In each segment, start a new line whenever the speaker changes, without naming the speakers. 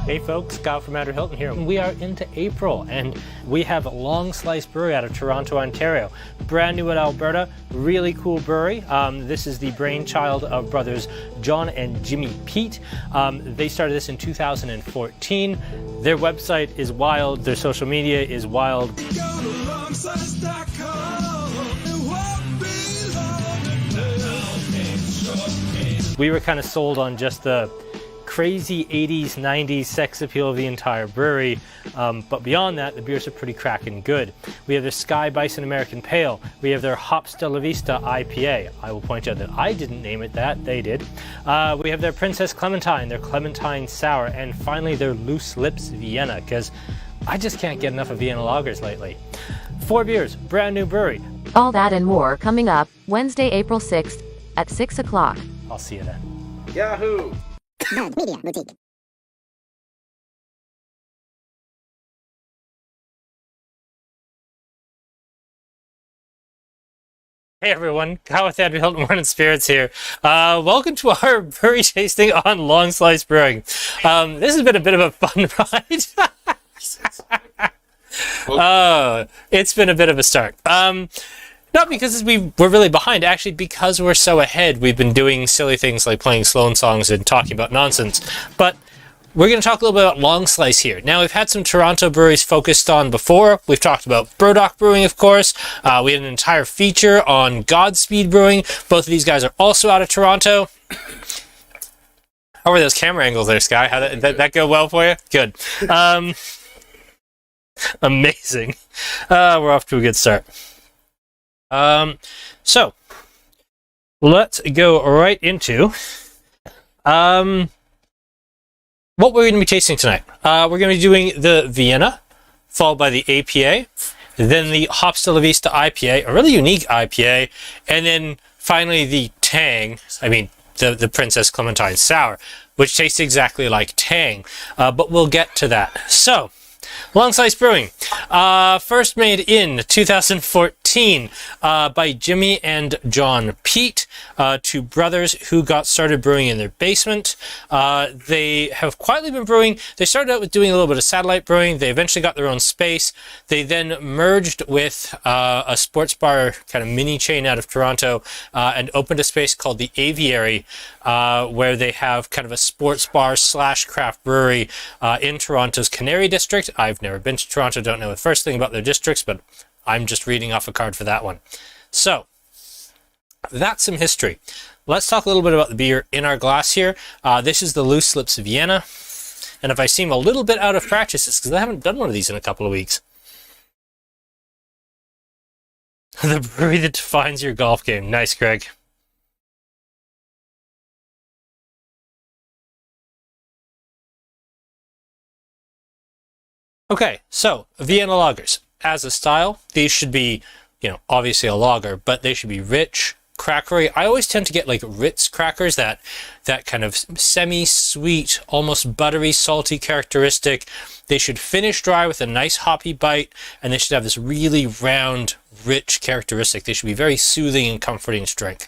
Hey folks, Kyle from Andrew Hilton here. We are into April and we have Longslice Brewery out of Toronto, Ontario. Brand new in Alberta, really cool brewery. This is the brainchild of brothers John and Jimmy Pete. They started this in 2014. Their website is wild, their social media is wild. We were kind of sold on just the crazy 80s, 90s sex appeal of the entire brewery, but beyond that, the beers are pretty cracking good. We have their Sky Bison American Pale. We have their Hopsta Vista IPA. I will point out that I didn't name it that, they did. We have their Princess Clementine, their Clementine Sour, and finally their Loose Lips Vienna, because I just can't get enough of Vienna lagers lately. 4 beers, brand new brewery.
All that and more coming up Wednesday, April 6th at 6 o'clock.
I'll see you then.
Yahoo!
Media Boutique.
Hey everyone, Kyle with Andrew Hilton Morning Spirits here. Welcome to our brewery tasting on Longslice Brewing. This has been a bit of a fun ride. It's been a bit of a start. Not because we're really behind, actually because we're so ahead. We've been doing silly things like playing Sloan songs and talking about nonsense. But we're going to talk a little bit about Longslice here. Now, we've had some Toronto breweries focused on before. We've talked about Brodock Brewing, of course. We had an entire feature on Godspeed Brewing. Both of these guys are also out of Toronto. How were those camera angles there, Sky? How did that go well for you? Good. Amazing. We're off to a good start. So let's go right into what we're going to be tasting tonight. We're going to be doing the Vienna, followed by the APA, then the Hopsta Vista IPA, a really unique IPA, and then finally the Tang, the Princess Clementine Sour, which tastes exactly like Tang, but we'll get to that. So, Longslice Brewing, first made in 2014 by Jimmy and John Pete, two brothers who got started brewing in their basement. They have quietly been brewing. They started out with doing a little bit of satellite brewing. They eventually got their own space. They then merged with a sports bar kind of mini chain out of Toronto and opened a space called the Aviary, where they have kind of a sports bar / craft brewery in Toronto's Canary District. I've never been to Toronto, don't know the first thing about their districts, but I'm just reading off a card for that one. So, that's some history. Let's talk a little bit about the beer in our glass here. This is the Loose Lips Vienna, and if I seem a little bit out of practice, it's because I haven't done one of these in a couple of weeks. The brewery that defines your golf game. Nice, Greg. Okay, so Vienna lagers. As a style, these should be, obviously a lager, but they should be rich, crackery. I always tend to get like Ritz crackers, that kind of semi-sweet, almost buttery, salty characteristic. They should finish dry with a nice hoppy bite, and they should have this really round, rich characteristic. They should be very soothing and comforting to drink.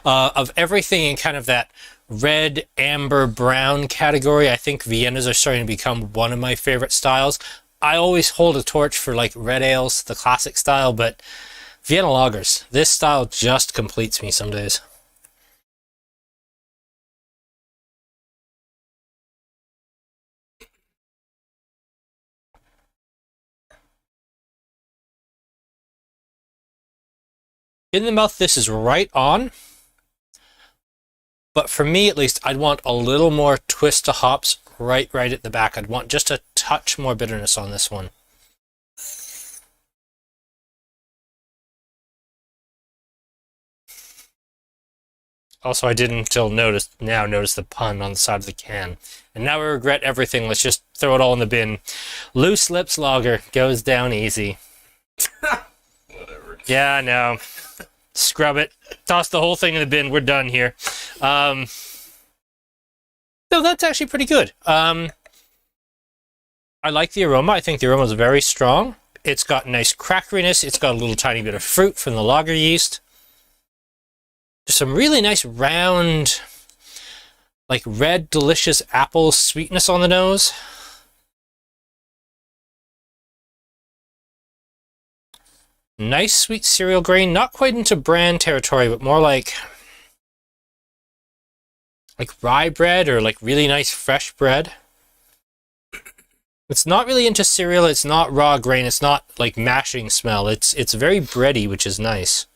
Of everything in kind of that red, amber, brown category, I think Viennas are starting to become one of my favorite styles. I always hold a torch for like red ales, the classic style, but Vienna lagers, this style just completes me some days. In the mouth, this is right on. But for me, at least, I'd want a little more twist to hops right at the back. I'd want just a touch more bitterness on this one. Also, I didn't until notice the pun on the side of the can. And now I regret everything. Let's just throw it all in the bin. Loose Lips Lager goes down easy.
Whatever.
Yeah, I know. Scrub it. Toss the whole thing in the bin. We're done here. No, that's actually pretty good. I like the aroma. I think the aroma is very strong. It's got nice crackeriness. It's got a little tiny bit of fruit from the lager yeast. There's some really nice round, like red, delicious apple sweetness on the nose. Nice sweet cereal grain, not quite into bran territory, but more like rye bread or like really nice fresh bread. It's not really into cereal, it's not raw grain, it's not like mashing smell. It's very bready, which is nice.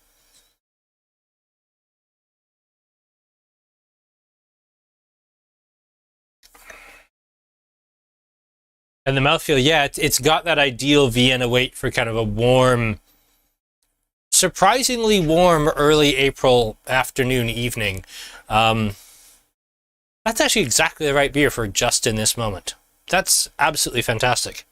And the mouthfeel, yeah, it's got that ideal Vienna weight for kind of a warm, surprisingly warm early April afternoon, evening. That's actually exactly the right beer for just in this moment. That's absolutely fantastic.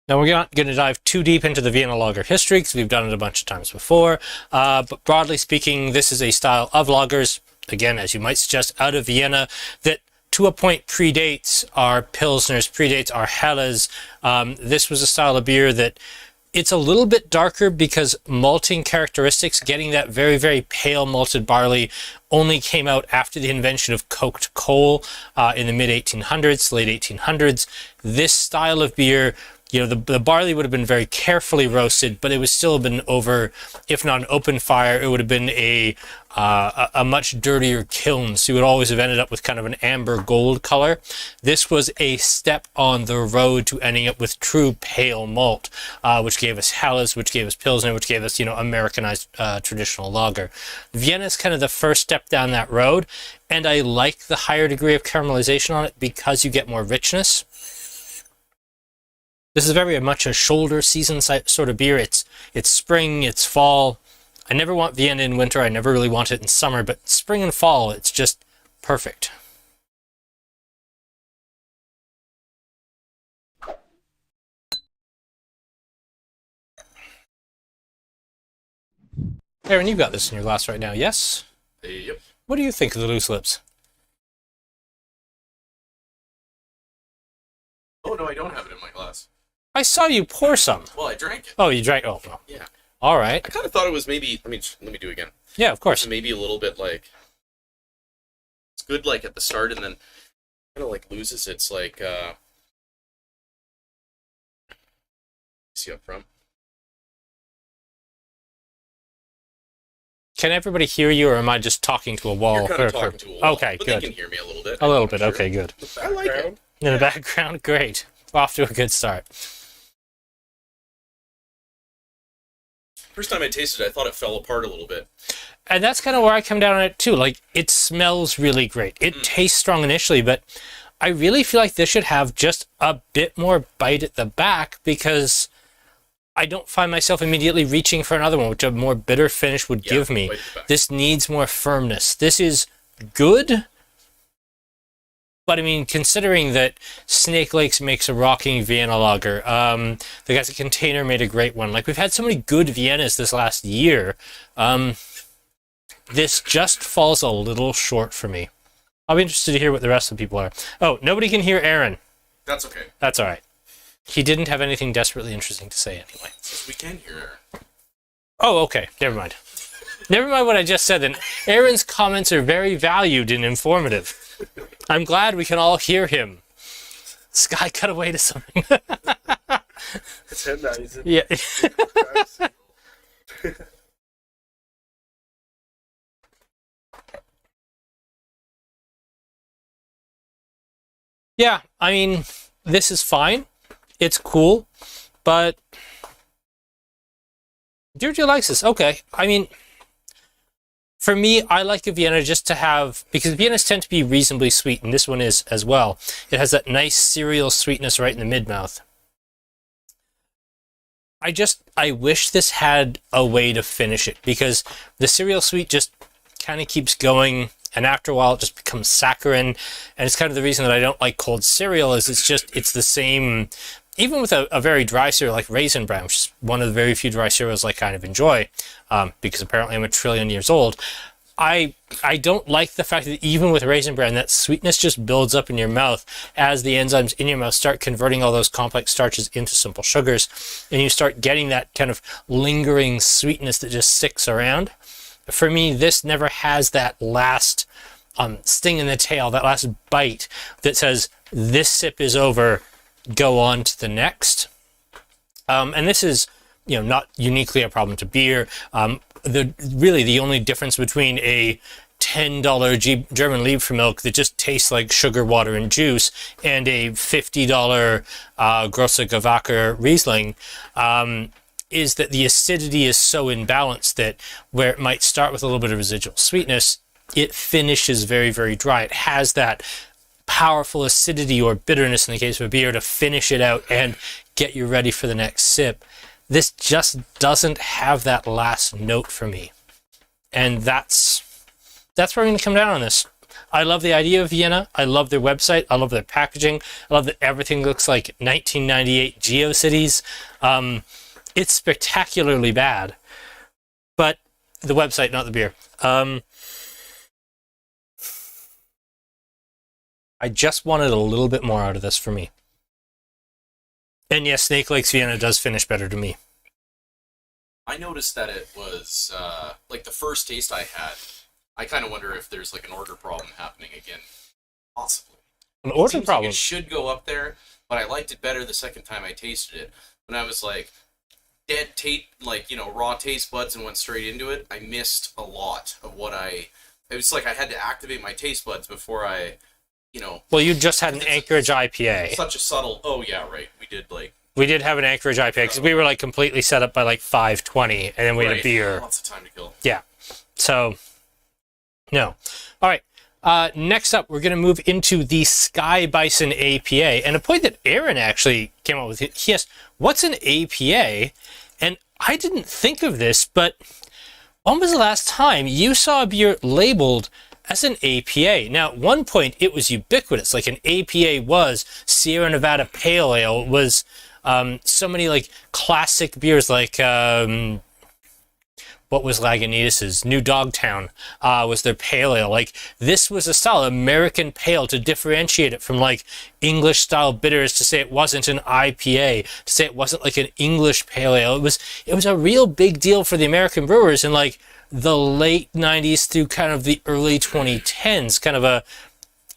Now, we're not going to dive too deep into the Vienna lager history because we've done it a bunch of times before. But broadly speaking, this is a style of lagers, again, as you might suggest, out of Vienna, that to a point predates our Pilsners, predates our Helles. This was a style of beer that it's a little bit darker because malting characteristics, getting that very, very pale malted barley, only came out after the invention of coked coal in the mid-1800s, late 1800s. This style of beer, you know, the barley would have been very carefully roasted, but it would still have been over, if not an open fire, it would have been a much dirtier kiln. So you would always have ended up with kind of an amber gold color. This was a step on the road to ending up with true pale malt, which gave us Helles, which gave us Pilsner, which gave us, you know, Americanized traditional lager. Vienna is kind of the first step down that road, and I like the higher degree of caramelization on it because you get more richness. This is very much a shoulder season sort of beer. It's spring, it's fall. I never want Vienna in winter. I never really want it in summer, but spring and fall, it's just perfect. Aaron, you've got this in your glass right now, yes?
Yep.
What do you think of the loose lips?
Oh, no, I don't have it in my glass.
I saw you pour some.
Well, I drank it.
Oh, you drank? Oh, well.
Yeah.
All right.
I kind of thought it was maybe, let me do it again.
Yeah, of course.
Maybe a little bit like, it's good like at the start and then kind of like loses its like, see up front.
Can everybody hear you, or am I just talking to a wall?
You're kind of talking to a wall.
Okay,
but
good.
They can hear me a little bit.
A little bit,
Sure.
okay, good.
I like it.
In the background, great. Off to a good start.
First time I tasted it, I thought it fell apart a little bit.
And that's kind of where I come down on it too. Like, it smells really great. It tastes strong initially, but I really feel like this should have just a bit more bite at the back because I don't find myself immediately reaching for another one, which a more bitter finish would give me.
bite at the back.
This needs more firmness. This is good, but I mean, considering that Snake Lakes makes a rocking Vienna lager, the guys at Container made a great one. Like, we've had so many good Viennas this last year. This just falls a little short for me. I'll be interested to hear what the rest of the people are. Oh, nobody can hear Aaron.
That's okay.
That's all right. He didn't have anything desperately interesting to say anyway.
We can hear her.
Oh, okay. Never mind. Never mind what I just said then. Aaron's comments are very valued and informative. I'm glad we can all hear him. This guy cut away to something.
It's him now. He's in
Yeah. Yeah, I mean, this is fine. It's cool, but Deirdre likes this. Okay, I mean, for me, I like a Vienna just to have, because Viennas tend to be reasonably sweet, and this one is as well. It has that nice cereal sweetness right in the mid-mouth. I wish this had a way to finish it, because the cereal sweet just kind of keeps going, and after a while it just becomes saccharine, and it's kind of the reason that I don't like cold cereal, is it's the same, even with a very dry cereal like Raisin Bran, which is one of the very few dry cereals I kind of enjoy, because apparently I'm a trillion years old. I don't like the fact that even with Raisin Bran, that sweetness just builds up in your mouth as the enzymes in your mouth start converting all those complex starches into simple sugars, and you start getting that kind of lingering sweetness that just sticks around. For me, this never has that last sting in the tail, that last bite that says, this sip is over, go on to the next. And this is, not uniquely a problem to beer. Really the only difference between a $10 German Liebfraumilk that just tastes like sugar, water, and juice and a $50 Grosse Gewächs Riesling is that the acidity is so imbalanced that where it might start with a little bit of residual sweetness, it finishes very, very dry. It has that powerful acidity or bitterness in the case of a beer to finish it out and get you ready for the next sip. This just doesn't have that last note for me. And that's where I'm going to come down on this. I love the idea of Vienna. I love their website. I love their packaging. I love that everything looks like 1998 GeoCities. It's spectacularly bad. But the website, not the beer. I just wanted a little bit more out of this for me. And yes, Snake Lakes Vienna does finish better to me.
I noticed that it was, like the first taste I had, I kind of wonder if there's like an order problem happening again. Possibly.
An order
Seems
problem?
Like it should go up there, but I liked it better the second time I tasted it. When I was like, raw taste buds and went straight into it, I missed a lot of what it was like I had to activate my taste buds before I,
Well, you just had an Anchorage IPA.
Such a subtle, oh yeah, right.
We did have an Anchorage IPA because we were like completely set up by like 5:20, and then we had a beer.
Lots of time to kill.
Yeah. So, no. All right. Next up, we're going to move into the Sky Bison APA. And a point that Aaron actually came up with, he asked, what's an APA? And I didn't think of this, but when was the last time you saw a beer labeled as an APA? Now, at one point, it was ubiquitous. Like an APA was Sierra Nevada Pale Ale. It was so many like classic beers like what was Lagunitas's? New Dogtown was their pale ale. Like this was a style, American pale, to differentiate it from like English style bitters, to say it wasn't an IPA, to say it wasn't like an English pale ale. It was a real big deal for the American brewers in like the late 90s through kind of the early 2010s, kind of a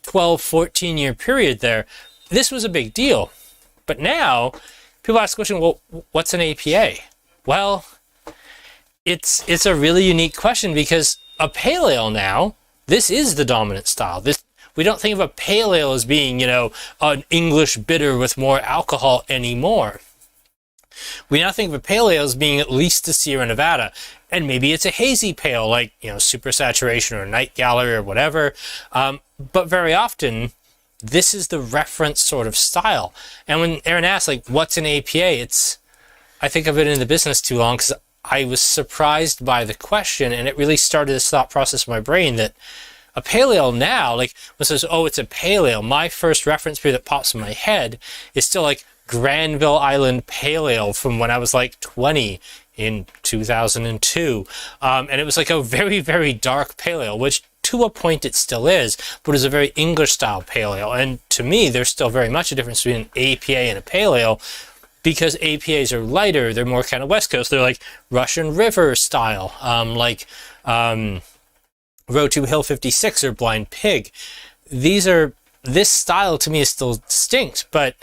12, 14 year period there. This was a big deal. But now people ask the question, well, what's an APA? Well, it's a really unique question because a pale ale now, this is the dominant style. We don't think of a pale ale as being, an English bitter with more alcohol anymore. We now think of a pale ale as being at least the Sierra Nevada, and maybe it's a hazy pale like, Super Saturation or Night Gallery or whatever. But very often, this is the reference sort of style. And when Aaron asks, like, what's an APA? I think I've been in the business too long because I was surprised by the question, and it really started this thought process in my brain that a pale ale now, like, when it says, oh, it's a pale ale, my first reference beer that pops in my head is still like Granville Island Pale Ale from when I was like 20 in 2002. And it was like a very, very dark pale ale, which to a point it still is, but it's a very English style pale ale. And to me, there's still very much a difference between an APA and a pale ale, because APAs are lighter, they're more kind of West Coast. They're like Russian River style, like Row 2 Hill 56 or Blind Pig. This style to me is still distinct, but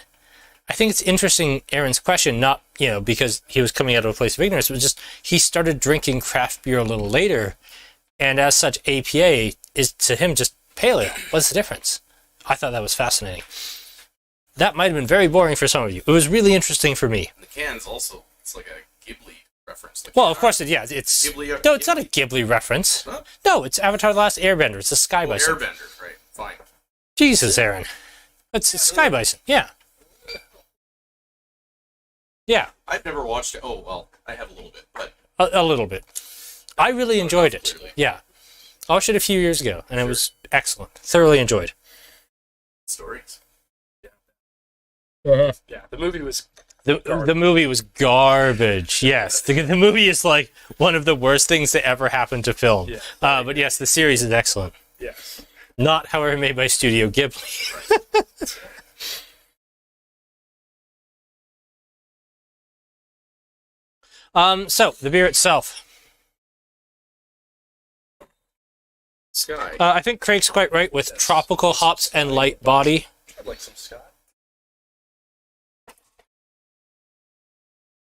I think it's interesting, Aaron's question, not, because he was coming out of a place of ignorance, but just he started drinking craft beer a little later, and as such, APA is to him just pale ale. What's the difference? I thought that was fascinating. That might have been very boring for some of you. It was really interesting for me.
The can's also, it's like a Ghibli reference.
Well, of course, it's
Ghibli,
no, it's not a Ghibli reference.
Huh?
No, it's Avatar: The Last Airbender. It's a Sky Bison.
Airbender, right? Fine.
Jesus, Aaron. It's Sky Bison. Yeah. Yeah.
I've never watched it. Oh, well, I have a little bit, but
A little bit. I really enjoyed it.
Clearly.
Yeah. I watched it a few years ago, and it was excellent. Thoroughly enjoyed.
Stories.
Yeah, the movie was
The movie was garbage. Yes, the movie is like one of the worst things to ever happen to film.
Yeah.
But yes, the series is excellent.
Yes.
Not, however, made by Studio Ghibli. So the beer itself.
Sky.
I think Craig's quite right with tropical hops and light body.
I'd like some Sky.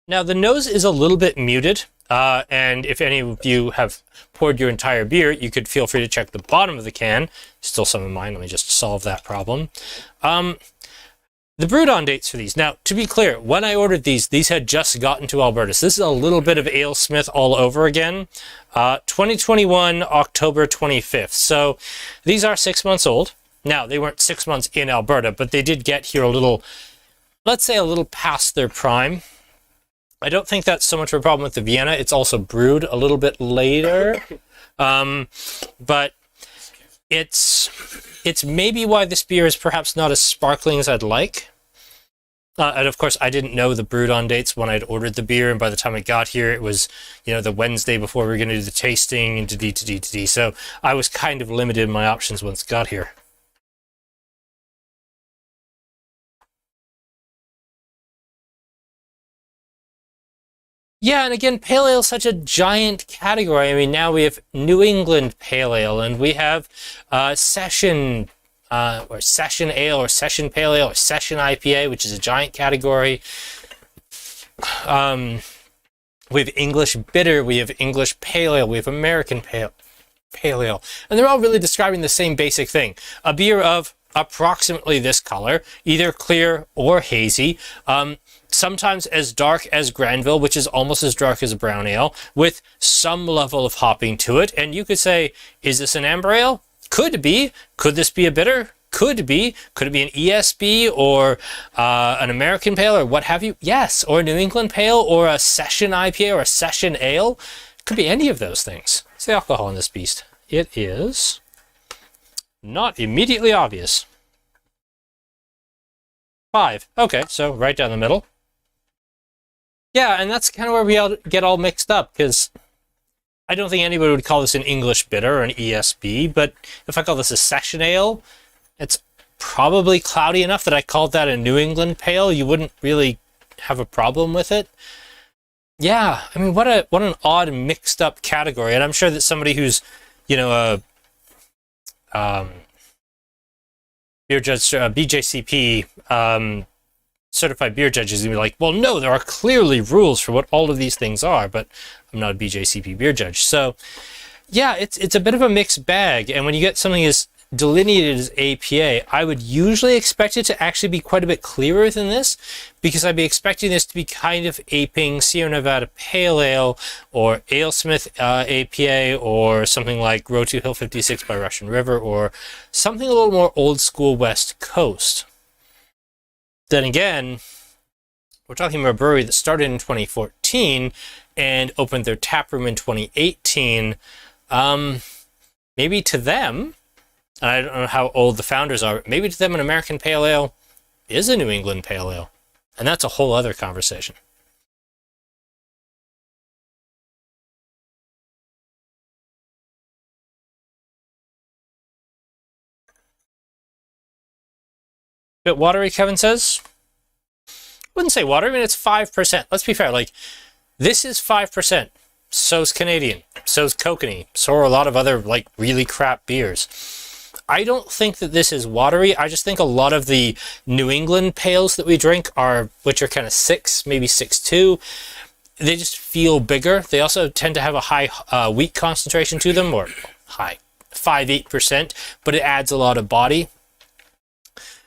Now the nose is a little bit muted, and if any of you have poured your entire beer, you could feel free to check the bottom of the can. Still some of mine. Let me just solve that problem. The brewed on dates for these. Now, to be clear, when I ordered these had just gotten to Alberta. So this is a little bit of AleSmith all over again. 2021, October 25th. So these are 6 months old. Now, they weren't 6 months in Alberta, but they did get here a little, let's say a little past their prime. I don't think that's so much of a problem with the Vienna. It's also brewed a little bit later. But it's maybe why this beer is perhaps not as sparkling as I'd like. And of course, I didn't know the brewed on dates when I'd ordered the beer, and by the time I got here, it was, the Wednesday before we were going to do the tasting and to so I was kind of limited in my options once it got here. Yeah, and again, pale ale is such a giant category. I mean, now we have New England pale ale, and we have session or session ale, or session pale ale, or session IPA, which is a giant category. We have English bitter, we have English pale ale, we have American pale ale, and they're all really describing the same basic thing: a beer of approximately this color, either clear or hazy. Sometimes as dark as Granville, which is almost as dark as a brown ale, with some level of hopping to it. And you could say, is this an amber ale? Could be. Could this be a bitter? Could be. Could it be an ESB or an American pale or what have you? Yes. Or a New England pale or a session IPA or a session ale. Could be any of those things. What's the alcohol in this beast? It is not immediately obvious. 5. Okay, so right down the middle. Yeah, and that's kind of where we all get all mixed up, because I don't think anybody would call this an English bitter or an ESB, but if I call this a session ale, it's probably cloudy enough that I called that a New England pale. You wouldn't really have a problem with it. Yeah, I mean, what an odd mixed up category, and I'm sure that somebody who's, a beer judge, BJCP, certified beer judge is going to be like, well, no, there are clearly rules for what all of these things are, but I'm not a BJCP beer judge. So, yeah, it's a bit of a mixed bag, and when you get something as delineated as APA, I would usually expect it to actually be quite a bit clearer than this, because I'd be expecting this to be kind of aping Sierra Nevada Pale Ale or AleSmith APA or something like Row 2 Hill 56 by Russian River, or something a little more old school West Coast. Then again, we're talking about a brewery that started in 2014 and opened their tap room in 2018. Maybe to them, and I don't know how old the founders are, but maybe to them an American Pale Ale is a New England Pale Ale. And that's a whole other conversation. Bit watery, Kevin says. Wouldn't say watery. I mean, it's 5%. Let's be fair. Like, this is 5%. So's Canadian. So's Kokanee. So are a lot of other, like, really crap beers. I don't think that this is watery. I just think a lot of the New England pales that we drink which are kind of 6, maybe 6.2, they just feel bigger. They also tend to have a high wheat concentration to them, or high 5-8%, but it adds a lot of body.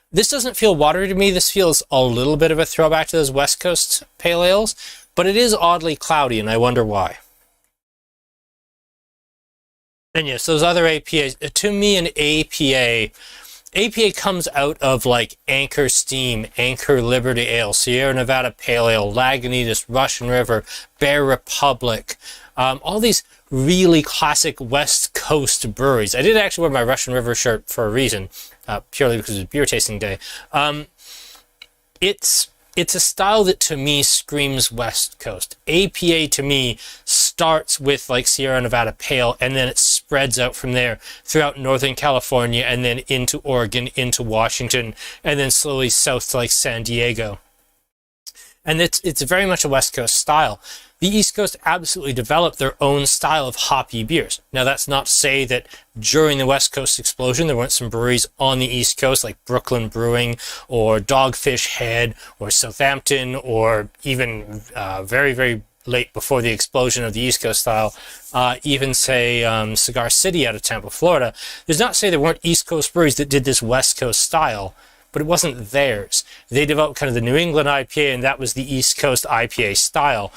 This doesn't feel watery to me. This feels a little bit of a throwback to those West Coast pale ales, but it is oddly cloudy, and I wonder why. And yes, those other APAs, to me, an APA comes out of like Anchor Steam, Anchor Liberty Ale, Sierra Nevada Pale Ale, Lagunitas, Russian River, Bear Republic, all these really classic West Coast breweries. I did actually wear my Russian River shirt for a reason, purely because it was beer tasting day. It's it's a style that to me screams West Coast. APA to me starts with like Sierra Nevada Pale, and then it spreads out from there throughout Northern California, and then into Oregon, into Washington, and then slowly south to like San Diego. And it's very much a West Coast style. The East Coast absolutely developed their own style of hoppy beers. Now, that's not to say that during the West Coast explosion, there weren't some breweries on the East Coast like Brooklyn Brewing or Dogfish Head or Southampton, or even very, very late before the explosion of the East Coast style, even say Cigar City out of Tampa, Florida. There's not to say there weren't East Coast breweries that did this West Coast style, but it wasn't theirs. They developed kind of the New England IPA, and that was the East Coast IPA style.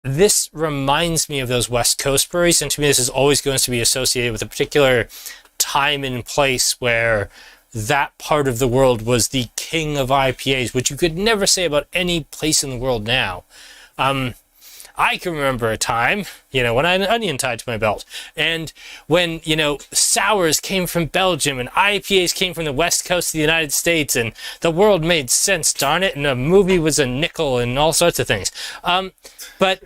This reminds me of those West Coast breweries, and to me this is always going to be associated with a particular time and place where that part of the world was the king of IPAs, which you could never say about any place in the world now. I can remember a time, when I had an onion tied to my belt, and when, sours came from Belgium and IPAs came from the West Coast of the United States, and the world made sense, darn it, and a movie was a nickel and all sorts of things. But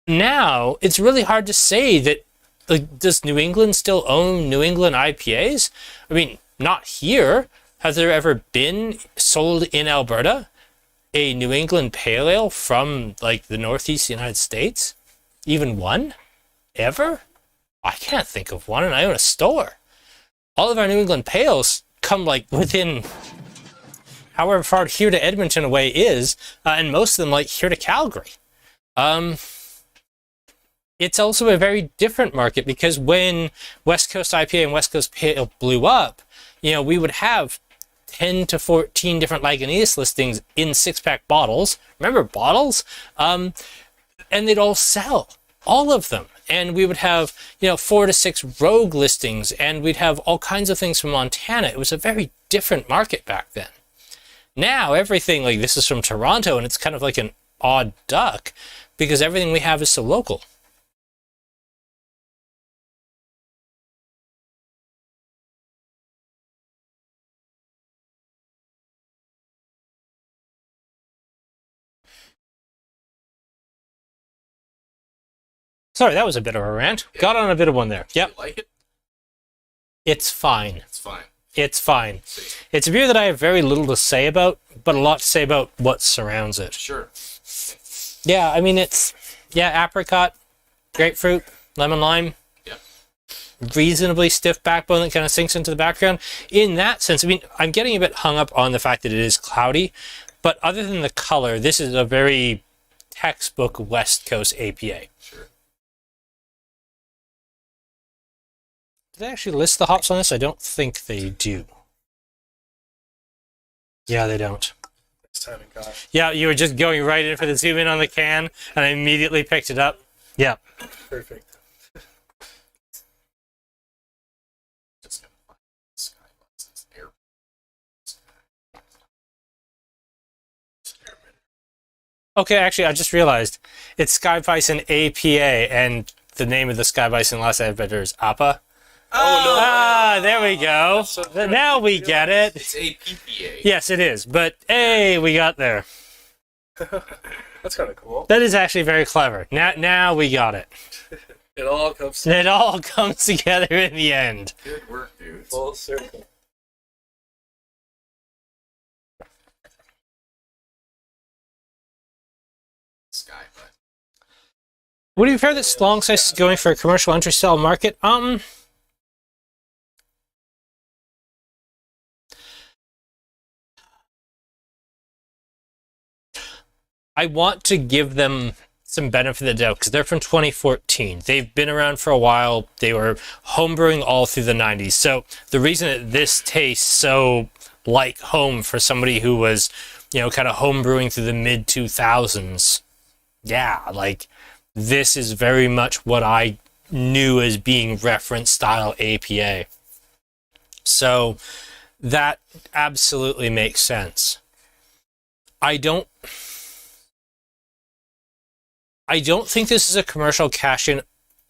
now it's really hard to say that, does New England still own New England IPAs? I mean, not here. Has there ever been sold in Alberta a New England Pale Ale from the Northeast United States? Even one? Ever? I can't think of one, and I own a store. All of our New England Pales come within however far here to Edmonton away is, and most of them here to Calgary. It's also a very different market, because when West Coast IPA and West Coast Pale blew up, we would have 10 to 14 different Lagunitas listings in 6-pack bottles. Remember bottles? And they'd all sell, all of them. And we would have, 4 to 6 rogue listings, and we'd have all kinds of things from Montana. It was a very different market back then. Now everything this is from Toronto, and it's kind of like an odd duck, because everything we have is so local. Sorry, that was a bit of a rant. Yeah. Got on a bit of one there. Yep.
You like it?
It's fine.
It's fine.
It's fine. It's a beer that I have very little to say about, but a lot to say about what surrounds it.
Sure.
Yeah, I mean, apricot, grapefruit, lemon lime.
Yeah.
Reasonably stiff backbone that kind of sinks into the background. In that sense, I mean, I'm getting a bit hung up on the fact that it is cloudy, but other than the color, this is a very textbook West Coast APA.
Sure.
Did they actually list the hops on this? I don't think they do. Yeah, they don't. Yeah, you were just going right in for the zoom in on the can, and I immediately picked it up. Yeah.
Perfect.
Just gonna find Sky Bison's air.
Okay, actually, I just realized it's Sky Bison APA, and the name of the Sky Bison last editor is Apa.
Oh, no.
Ah, there we go. Now we get it.
It's APPA.
Yes, it is. But, hey, we got there.
That's kind of cool.
That is actually very clever. Now we got it.
It all comes
It all comes together in the end.
Good work, dude.
full circle.
Sky, but
Would you heard that Longslice is going for a commercial entry style market? I want to give them some benefit of the doubt because they're from 2014. They've been around for a while. They were homebrewing all through the 90s. So the reason that this tastes so like home for somebody who was, kind of homebrewing through the mid 2000s, this is very much what I knew as being reference style APA. So that absolutely makes sense. I don't think this is a commercial cash-in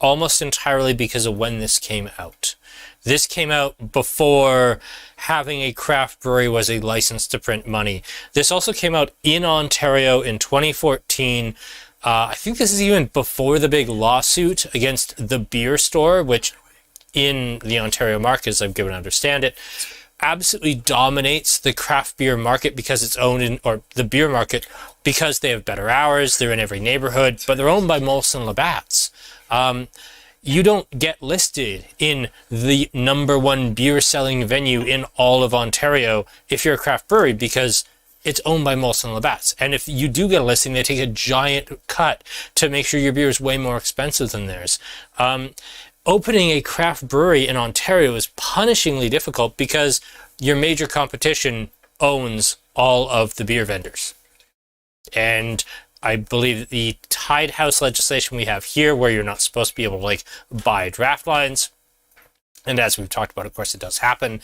almost entirely because of when this came out. This came out before having a craft brewery was a license to print money. This also came out in Ontario in 2014. I think this is even before the big lawsuit against the beer store, which in the Ontario market, as I've given to understand it, absolutely dominates the craft beer market because it's owned in, or the beer market, because they have better hours, they're in every neighborhood, but they're owned by Molson Labatt's. You don't get listed in the #1 beer selling venue in all of Ontario if you're a craft brewery because it's owned by Molson Labatt's. And if you do get a listing, they take a giant cut to make sure your beer is way more expensive than theirs. Opening a craft brewery in Ontario is punishingly difficult because your major competition owns all of the beer vendors. And I believe that the tied house legislation we have here, where you're not supposed to be able to like buy draft lines, and as we've talked about, of course, it does happen.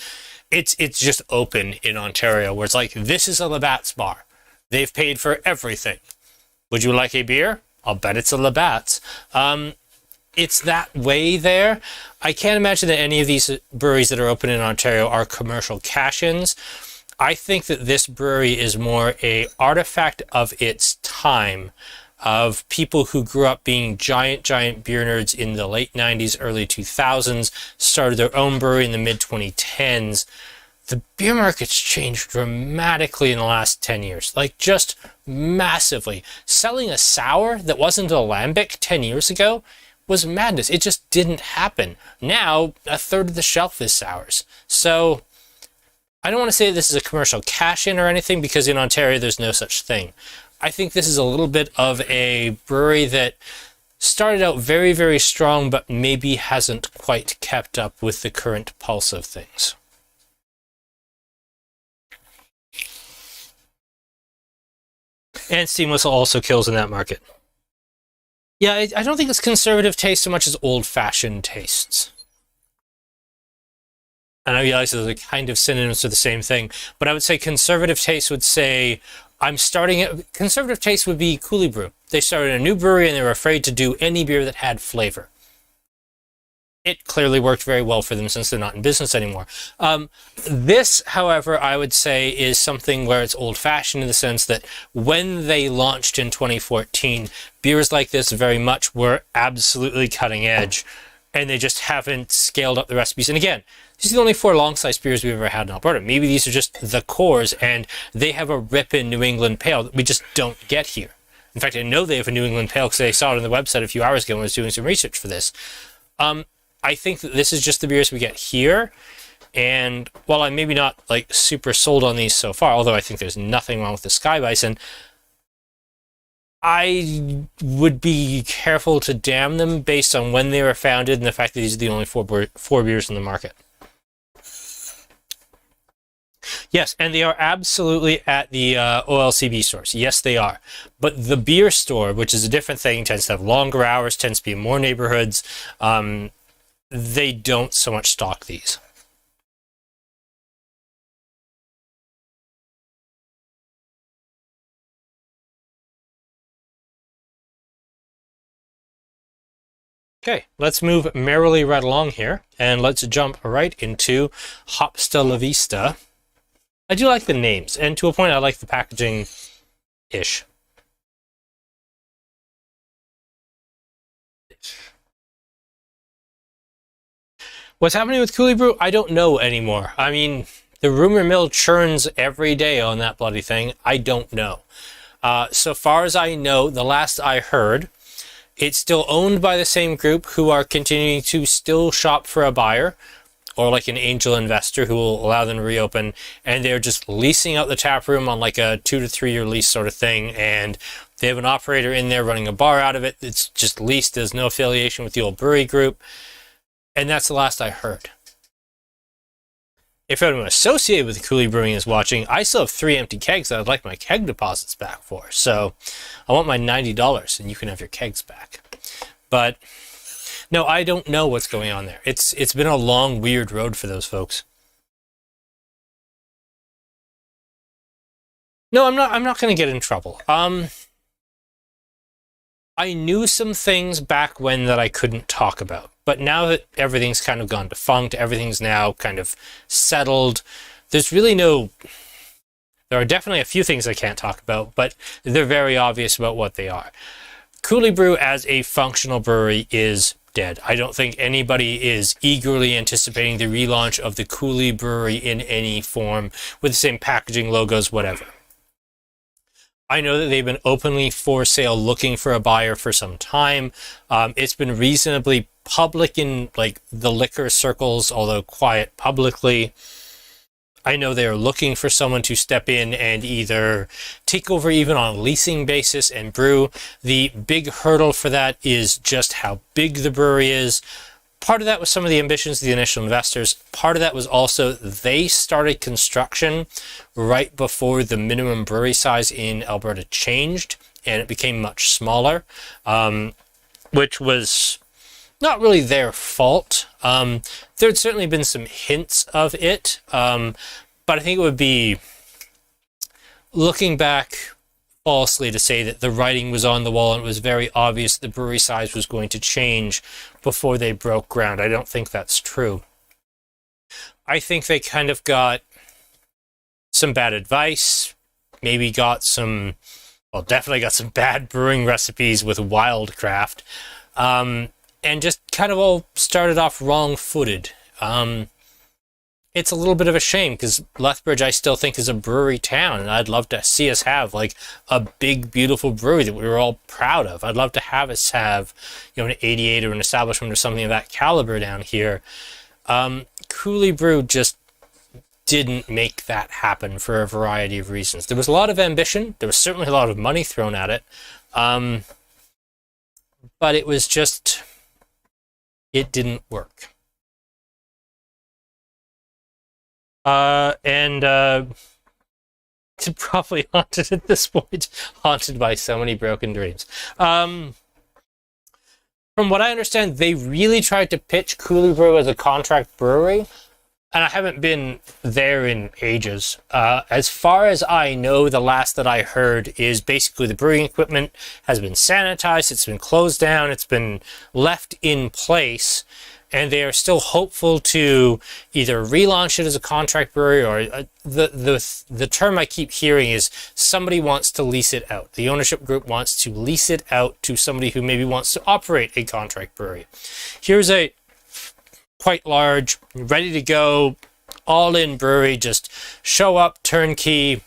It's just open in Ontario, where it's like, this is a Labatt's bar. They've paid for everything. Would you like a beer? I'll bet it's a Labatt's. It's that way there. I can't imagine that any of these breweries that are open in Ontario are commercial cash-ins. I think that this brewery is more a artifact of its time, of people who grew up being giant beer nerds in the late 90s, early 2000s, started their own brewery in the mid-2010s. The beer market's changed dramatically in the last 10 years, like just massively. Selling a sour that wasn't a lambic 10 years ago was madness. It just didn't happen. Now, a third of the shelf is sours. So I don't want to say this is a commercial cash-in or anything, because in Ontario there's no such thing. I think this is a little bit of a brewery that started out very, very strong, but maybe hasn't quite kept up with the current pulse of things. And steam whistle also kills in that market. Yeah, I don't think it's conservative taste so much as old-fashioned tastes. And I realize those are kind of synonyms for the same thing, but I would say conservative taste would say, conservative taste would be Cooley Brew. They started a new brewery and they were afraid to do any beer that had flavor. It clearly worked very well for them since they're not in business anymore. This, however, I would say is something where it's old-fashioned in the sense that when they launched in 2014, beers like this very much were absolutely cutting edge, and they just haven't scaled up the recipes. And again, these are the only 4 Longslice beers we've ever had in Alberta. Maybe these are just the cores, and they have a rip-in New England Pale that we just don't get here. In fact, I know they have a New England Pale because I saw it on the website a few hours ago when I was doing some research for this. I think that this is just the beers we get here, and while I'm maybe not like super sold on these so far, although I think there's nothing wrong with the Sky Bison, I would be careful to damn them based on when they were founded and the fact that these are the only four beers in the market. Yes, and they are absolutely at the OLCB stores. Yes, they are. But the beer store, which is a different thing, tends to have longer hours, tends to be in more neighborhoods. They don't so much stock these. Okay, let's move merrily right along here, and let's jump right into Hopsta La Vista. I do like the names, and to a point I like the packaging-ish. What's happening with Cooley Brew? I don't know anymore. I mean, the rumor mill churns every day on that bloody thing. I don't know. So far as I know, the last I heard, it's still owned by the same group who are continuing to still shop for a buyer, or like an angel investor who will allow them to reopen, and they're just leasing out the tap room on like a 2 to 3 year lease sort of thing, and they have an operator in there running a bar out of it. It's just leased. There's no affiliation with the old brewery group, and that's the last I heard. If anyone associated with Cooley Brewing is watching, I still have 3 empty kegs that I'd like my keg deposits back for, so I want my $90 and you can have your kegs back. But no, I don't know what's going on there. It's been a long, weird road for those folks. No, I'm not going to get in trouble. I knew some things back when that I couldn't talk about, but now that everything's kind of gone defunct, everything's now kind of settled, there's really no... There are definitely a few things I can't talk about, but they're very obvious about what they are. Cooley Brew as a functional brewery is dead. I don't think anybody is eagerly anticipating the relaunch of the Cooley Brewery in any form with the same packaging, logos, whatever. I know that they've been openly for sale looking for a buyer for some time. It's been reasonably public in like the liquor circles, although quiet publicly. I know they're looking for someone to step in and either take over even on a leasing basis and brew. The big hurdle for that is just how big the brewery is. Part of that was some of the ambitions of the initial investors. Part of that was also they started construction right before the minimum brewery size in Alberta changed, and it became much smaller, which was not really their fault. There'd certainly been some hints of it, but I think it would be looking back falsely to say that the writing was on the wall and it was very obvious the brewery size was going to change before they broke ground. I don't think that's true. I think they kind of got some bad advice, maybe got some, well, definitely got some bad brewing recipes with Wildcraft, and just kind of all started off wrong-footed. It's a little bit of a shame because Lethbridge I still think is a brewery town, and I'd love to see us have like a big, beautiful brewery that we were all proud of. I'd love to have us have, you know, an 88 or an establishment or something of that caliber down here. Cooley Brew just didn't make that happen for a variety of reasons. There was a lot of ambition. There was certainly a lot of money thrown at it. But it was just, it didn't work. It's probably haunted at this point, haunted by so many broken dreams. From what I understand, they really tried to pitch Cooley Brew as a contract brewery, and I haven't been there in ages. As far as I know, the last that I heard is basically the brewing equipment has been sanitized, it's been closed down, it's been left in place, and they are still hopeful to either relaunch it as a contract brewery or the term I keep hearing is somebody wants to lease it out. The ownership group wants to lease it out to somebody who maybe wants to operate a contract brewery. Here's a quite large, ready to go, all-in brewery, just show up, turnkey.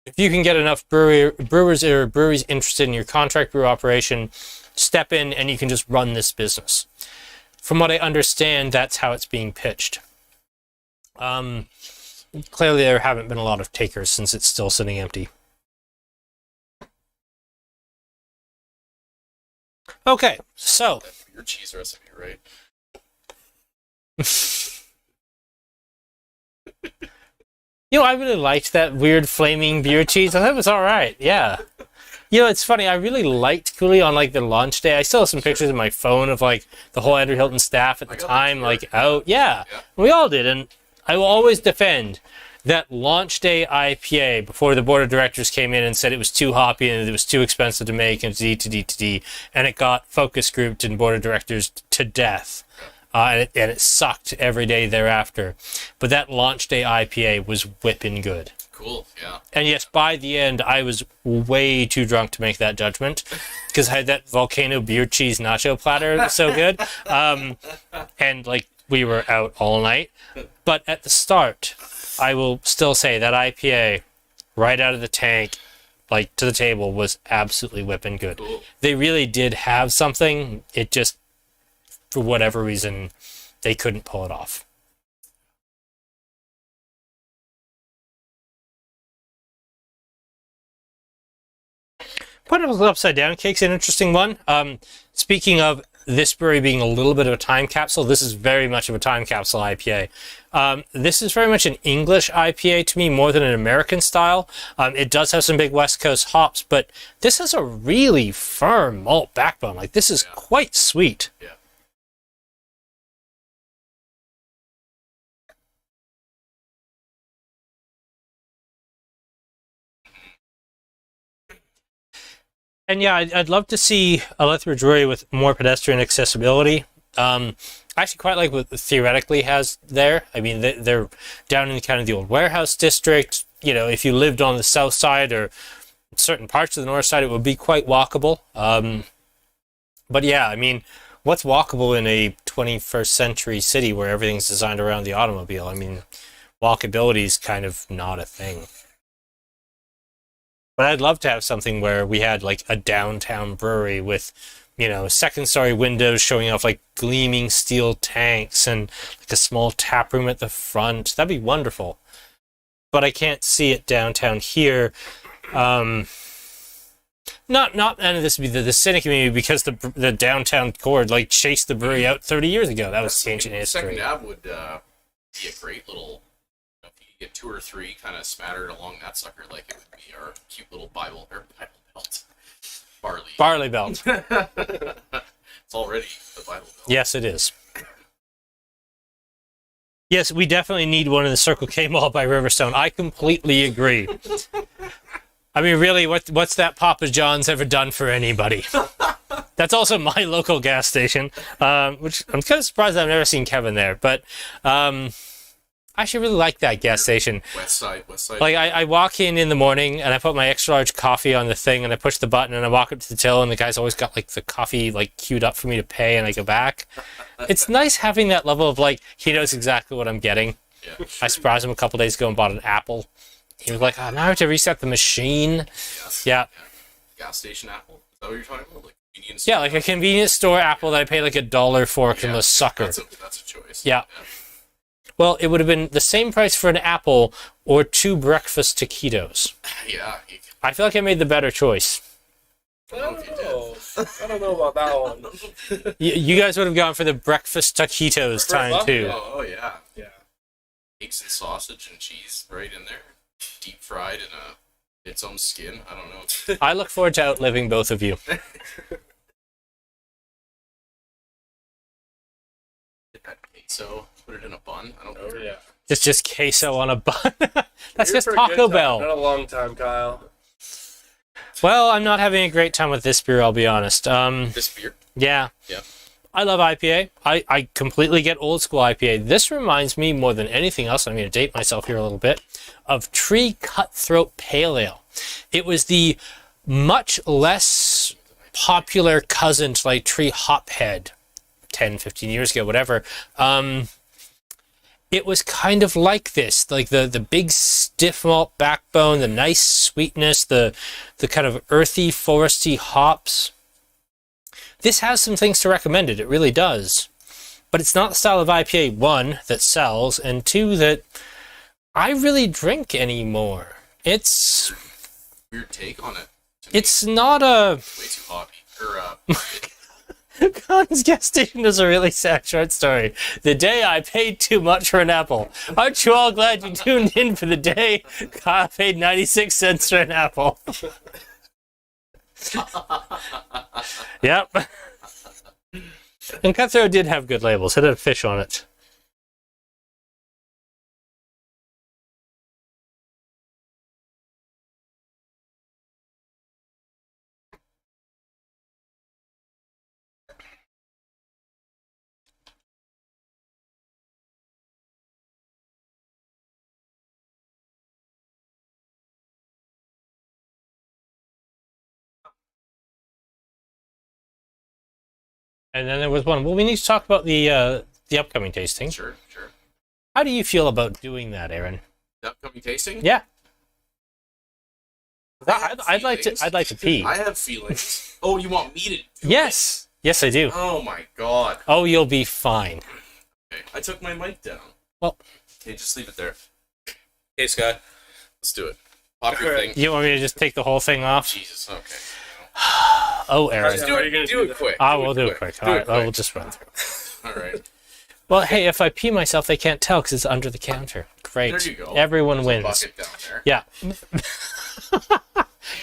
If you can get enough brewers or breweries interested in your contract brew operation, step in and you can just run this business. From what I understand, that's how it's being pitched. Clearly there haven't been a lot of takers since it's still sitting empty. Okay, so
Your cheese recipe, right?
you know, I really liked that weird flaming beer cheese. I thought it was all right. Yeah. You know, it's funny. I really liked Cooley on like the launch day. I still have some pictures in my phone of like the whole Andrew Hilton staff at the time, like out. Yeah, we all did. And I will always defend that launch day IPA before the board of directors came in and said it was too hoppy and it was too expensive to make and and it got focus grouped and board of directors to death. And it sucked every day thereafter. But that launch day IPA was whipping good.
Cool, yeah.
And yes, by the end, I was way too drunk to make that judgment because I had that volcano beer cheese nacho platter that was so good. And like we were out all night. But at the start, I will still say that IPA right out of the tank, like to the table, was absolutely whipping good.
Cool.
They really did have something. It just, for whatever reason, they couldn't pull it off. Pineapple Upside Down Cake's an interesting one. Speaking of this brewery being a little bit of a time capsule, this is very much of a time capsule IPA. This is very much an English IPA to me, more than an American style. It does have some big West Coast hops, but this has a really firm malt backbone. Like, this is quite sweet.
Yeah.
And yeah, I'd love to see a Lethbridge brewery with more pedestrian accessibility. I actually quite like what Theoretically has there. I mean, they're down in kind of the old warehouse district. You know, if you lived on the south side or certain parts of the north side, it would be quite walkable. But yeah, I mean, what's walkable in a 21st century city where everything's designed around the automobile? I mean, walkability is kind of not a thing. But I'd love to have something where we had like a downtown brewery with, you know, second-story windows showing off like gleaming steel tanks and like a small tap room at the front. That'd be wonderful. But I can't see it downtown here. Not none of this would be the cynic in me because the downtown core like chased the brewery out 30 years ago. That was ancient history.
Second Ave would be a great little. If you get 2 or 3 kind of smattered along that sucker, like it would be our cute little Bible belt. Barley belt. It's already the Bible belt.
Yes, it is. Yes, we definitely need one in the Circle K Mall by Riverstone. I completely agree. I mean, really, what's that Papa John's ever done for anybody? That's also my local gas station, which I'm kind of surprised I've never seen Kevin there. But I actually really like that gas station.
West side.
Like, I walk in the morning, and I put my extra large coffee on the thing, and I push the button, and I walk up to the till, and the guy's always got, like, the coffee, like, queued up for me to pay, and I go back. It's nice having that level of, like, he knows exactly what I'm getting.
Yeah.
I surprised him a couple days ago and bought an apple. He was like, oh, now I have to reset the machine.
Yes.
Yeah.
Gas station apple? Is that what you're talking about? Like convenience
Yeah, like a convenience store apple that I pay like $1 for from the sucker.
That's a choice.
Yeah. Well, it would have been the same price for an apple or 2 breakfast taquitos.
Yeah.
I feel like I made the better choice.
I don't know about that one.
You guys would have gone for the breakfast taquitos time too.
Oh yeah.
Yeah.
Eggs and sausage and cheese right in there. Deep fried in its own skin. I don't know.
I look forward to outliving both of you.
Get that queso, put it in a bun. I don't know.
Oh yeah.
It's just queso on a bun. That's
Here
just
for a
Taco
good time,
Bell.
Not a long time, Kyle.
Well, I'm not having a great time with this beer, I'll be honest.
This beer.
Yeah.
Yeah.
I love IPA. I completely get old school IPA. This reminds me more than anything else, I'm going to date myself here a little bit, of Tree Cutthroat Pale Ale. It was the much less popular cousin to like Tree Hophead 10, 15 years ago, whatever. It was kind of like this, like the big stiff malt backbone, the nice sweetness, the kind of earthy, foresty hops. This has some things to recommend it really does. But it's not the style of IPA, 1, that sells, and 2, that I really drink anymore. It's...
Weird take on it.
It's not a...
Way too hoppy.
Colin's gas station is a really sad short story. The day I paid too much for an apple. Aren't you all glad you tuned in for the day Kyle paid 96 cents for an apple? Yep. And Cutthroat did have good labels. It had a fish on it. And then there was one. Well, we need to talk about the upcoming tasting.
Sure.
How do you feel about doing that, Aaron?
The upcoming tasting?
Yeah.
I have
I'd like to pee.
I have feelings. Oh, you want me to do
Yes. Yes, I do.
it? Oh my god.
Oh, you'll be fine.
Okay. I took my mic down.
Well,
Okay, just leave it there. Hey, Scott. Let's do it. Pop your thing.
you want me to just take the whole thing off?
Jesus, okay.
Oh, Aaron.
Just
How are you gonna
do
do
it quick.
I will do it quick.
Do
All
it
right, we'll
quick.
just run through.
Alright.
Well, hey, if I pee myself, they can't tell because it's under the counter. Great.
There you go.
Everyone
There's a
wins.
bucket down there.
Yeah.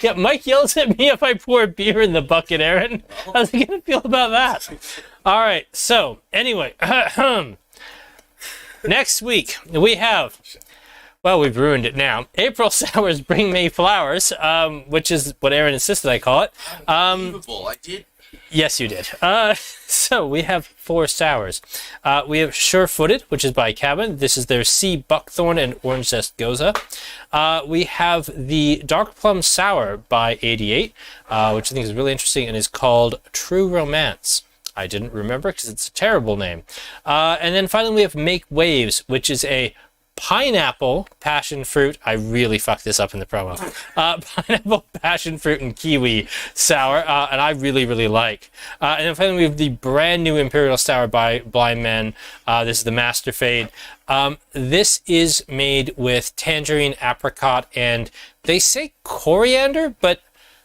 Yeah, Mike yells at me if I pour beer in the bucket, Aaron. How's he going to feel about that? All right, so, anyway. Next week, we have Well, we've ruined it now. April sours bring May flowers, which is what Aaron insisted I call it.
Unbelievable. I did.
Yes, you did. So we have 4 sours. We have Sure-Footed, which is by Cabin. This is their Sea Buckthorn and Orange Zest Goza. We have the Dark Plum Sour by 88, which I think is really interesting and is called True Romance. I didn't remember because it's a terrible name. And then finally we have Make Waves, which is a pineapple, passion fruit. I really fucked this up in the promo. Pineapple, passion fruit, and kiwi sour, and I really, really like. And then finally, we have the brand new Imperial Sour by Blind Men. This is the Master Fade. This is made with tangerine, apricot, and they say coriander, but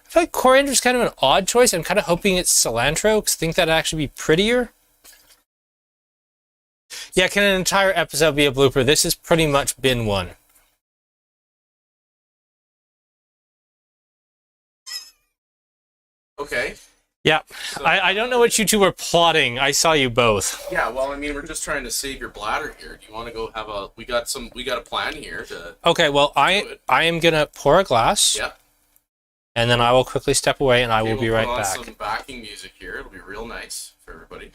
I feel like coriander is kind of an odd choice. I'm kind of hoping it's cilantro because I think that'd actually be prettier. Yeah, can an entire episode be a blooper? This has pretty much been one.
Okay.
Yeah,
So,
I don't know what you two were plotting. I saw you both.
Yeah, well, I mean, we're just trying to save your bladder here. Do you want to go have a... We got a plan here to...
Okay, well, I am going to pour a glass.
Yeah.
And then I will quickly step away and I will be right
put on
back.
some backing music here. It'll be real nice for everybody.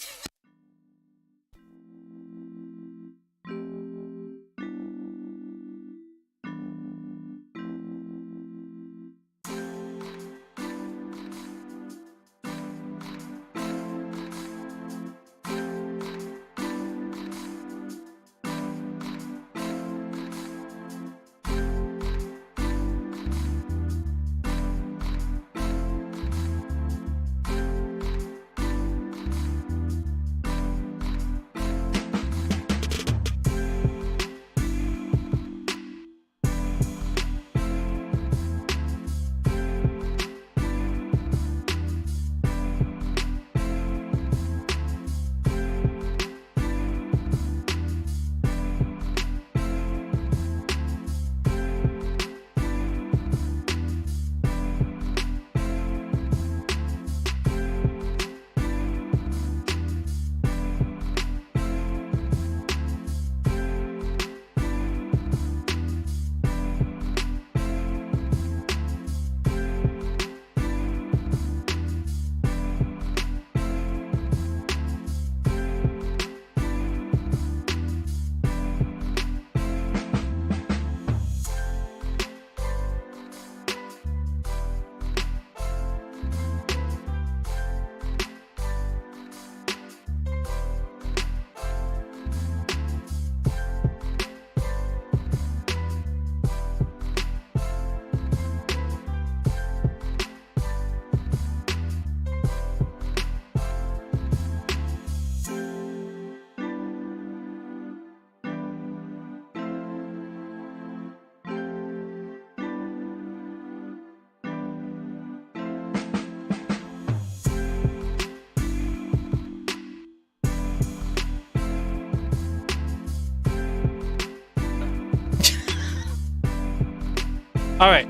All right.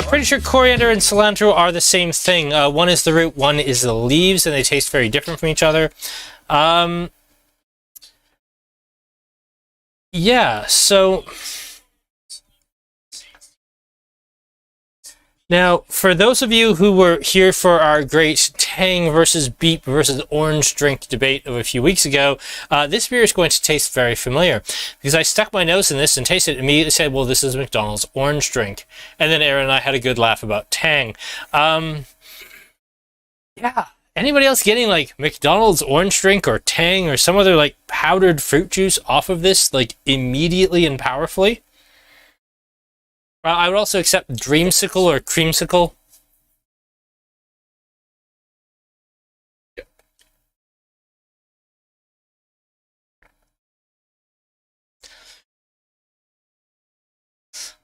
Pretty sure coriander and cilantro are the same thing. One is the root, one is the leaves, and they taste very different from each other. Yeah, so... Now, for those of you who were here for our great Tang versus Beet versus Orange drink debate of a few weeks ago, this beer is going to taste very familiar because I stuck my nose in this and tasted it and immediately said, well, this is McDonald's orange drink. And then Aaron and I had a good laugh about Tang. Yeah. Anybody else getting like McDonald's orange drink or Tang or some other like powdered fruit juice off of this like immediately and powerfully? I would also accept Dreamsicle or Creamsicle.
Yep.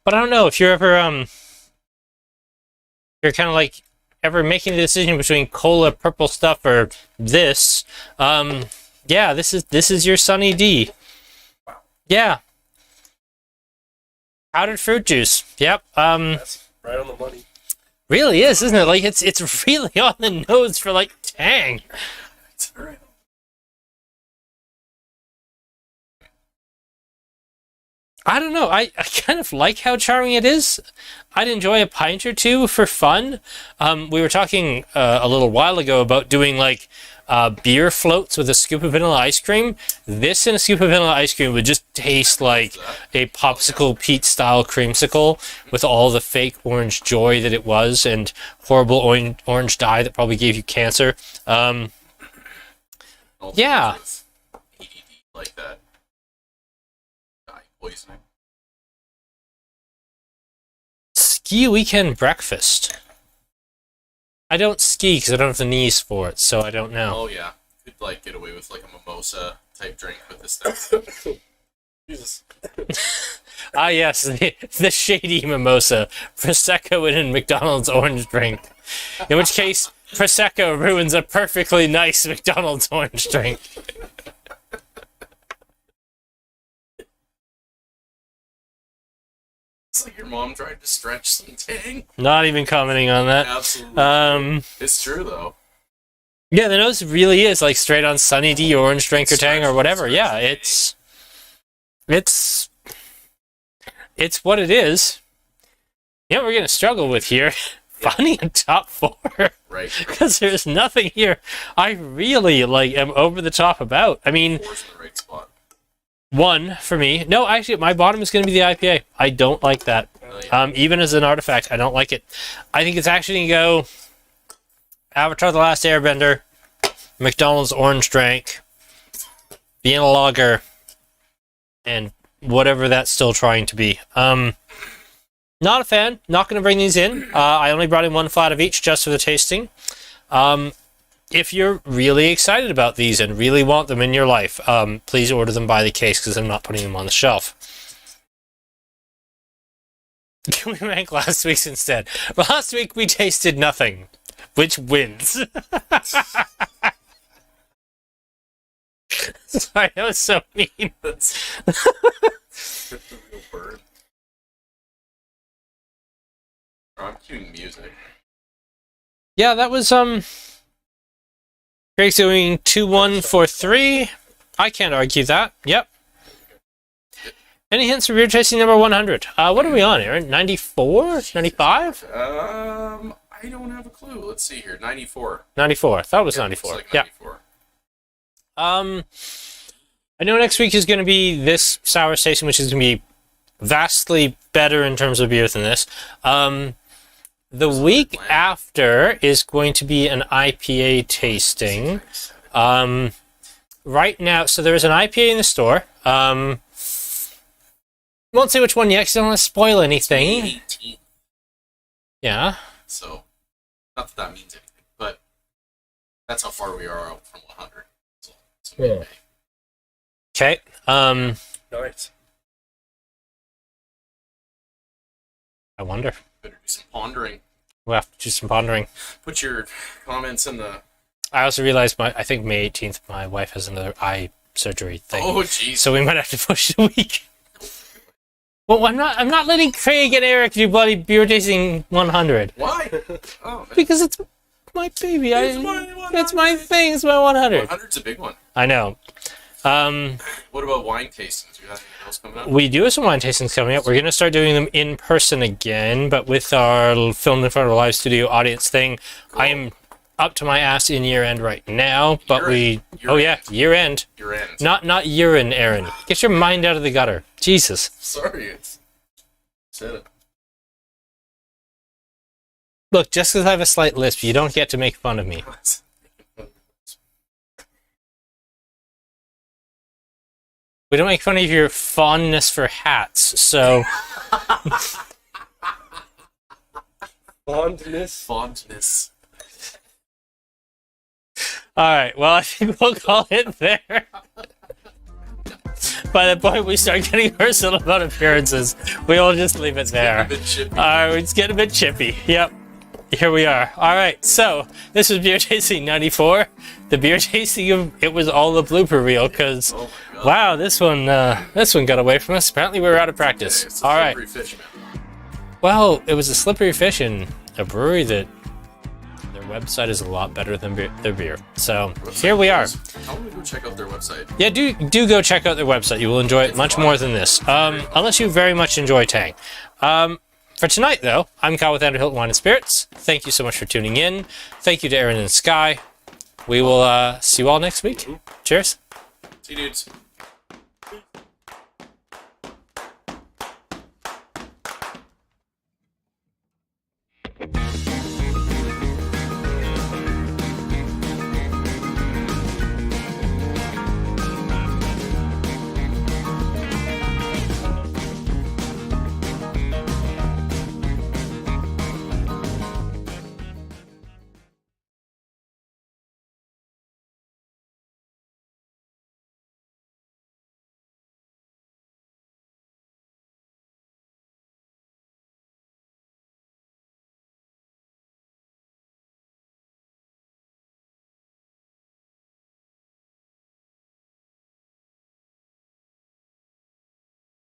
But I don't know if you're ever you're kind of like ever making the decision between cola, purple stuff, or this. Yeah, this is your Sunny D.
Wow.
Yeah. Powdered fruit juice. Yep.
That's right on the money.
Really is, isn't it? Like it's really on the nose for like Tang.
It's all right.
I don't know. I kind of like how charming it is. I'd enjoy a pint or two for fun. We were talking a little while ago about doing like beer floats with a scoop of vanilla ice cream. This and a scoop of vanilla ice cream would just taste like a popsicle Pete style creamsicle with all the fake orange joy that it was and horrible orange dye that probably gave you cancer. Yeah.
ADD like that. Dye poisoning.
Ski weekend breakfast. I don't ski because I don't have the knees for it, so I don't know.
Oh yeah, could like get away with like a mimosa type drink with this stuff.
Jesus.
Ah yes, the shady mimosa. Prosecco in a McDonald's orange drink. In which case, Prosecco ruins a perfectly nice McDonald's orange drink.
It's like your mom tried to stretch some tang.
Not even commenting on that.
Absolutely. It's true though.
Yeah, the nose really is like straight on Sunny D orange drink or tang or whatever. Yeah, it's what it is. You know what we're gonna struggle with here? Finding a top 4.
Right.
Because there's nothing here I really like am over the top about. I mean,
4's in the right spot.
1 for me. No, actually, my bottom is going to be the IPA. I don't like that.
Oh, yeah.
Even as an artifact, I don't like it. I think it's actually going to go Avatar: The Last Airbender, McDonald's orange drink, Vienna lager, and whatever that's still trying to be. Not a fan. Not going to bring these in. I only brought in 1 flat of each just for the tasting. If you're really excited about these and really want them in your life, please order them by the case because I'm not putting them on the shelf. Can we rank last week's instead? Last week we tasted nothing, which wins. Sorry, that was so mean.
That's the real word. I'm cueing music.
Yeah, that was Craig's doing 2-1-4-3. I can't argue that. Yep. Any hints for beer tasting number 100? What are we on, Aaron? 94? 95?
I don't have a clue. Let's see here. 94.
94. I thought it was
Yeah,
94.
looks like
Yeah.
94.
I know next week is going to be this sour tasting, which is going to be vastly better in terms of beer than this. The week after is going to be an IPA tasting. Right now, so there is an IPA in the store. Won't say which one yet because I don't want to spoil anything.
18.
Yeah.
So, not that that means anything, but that's how far we are out from 100. So
Yeah. Okay.
Nice.
I wonder.
better do some pondering.
We'll have to do some pondering.
Put your comments in the...
I also realized I think May 18th, my wife has another eye surgery thing.
Oh, jeez.
So we might have to push it a week. Well, I'm not letting Craig and Eric do bloody beer tasting 100.
Why? Oh,
Because it's my baby.
It's my 100.
It's my thing. It's my 100.
100's a big one.
I know.
What about wine tastings? Do you have anything else coming up?
We do have some wine tastings coming up. We're going to start doing them in person again, but with our filmed in front of a live studio audience thing.
Cool.
I am up to my ass in year end right now, but
Year
year end.
Your end.
Not urine, Aaron. Get your mind out of the gutter. Jesus.
Sorry, it's... Said it.
Look, just because I have a slight lisp, you don't get to make fun of me. We don't make fun of your fondness for hats, so...
Fondness.
Fondness.
Alright, well, I think we'll call it there. By the point we start getting personal about appearances, we'll just leave it there.
A bit chippy.
Alright, it's getting a bit chippy. Yep. Here we are. Alright, so this was Beer Tasting 94. The beer tasting of it was all the blooper reel, because
Oh my god.
wow, this one got away from us. Apparently we were out of practice.
It's a
Alright.
slippery fish, man.
Well, it was a slippery fish in a brewery that their website is a lot better than their beer. So here we are.
How would we go check out their website?
Yeah, do go check out their website. You will enjoy it much more than this. Unless you very much enjoy Tang. For tonight, though, I'm Kyle with Underhill Wine and Spirits. Thank you so much for tuning in. Thank you to Aaron and Sky. We will see you all next week. Cheers.
See you, dudes.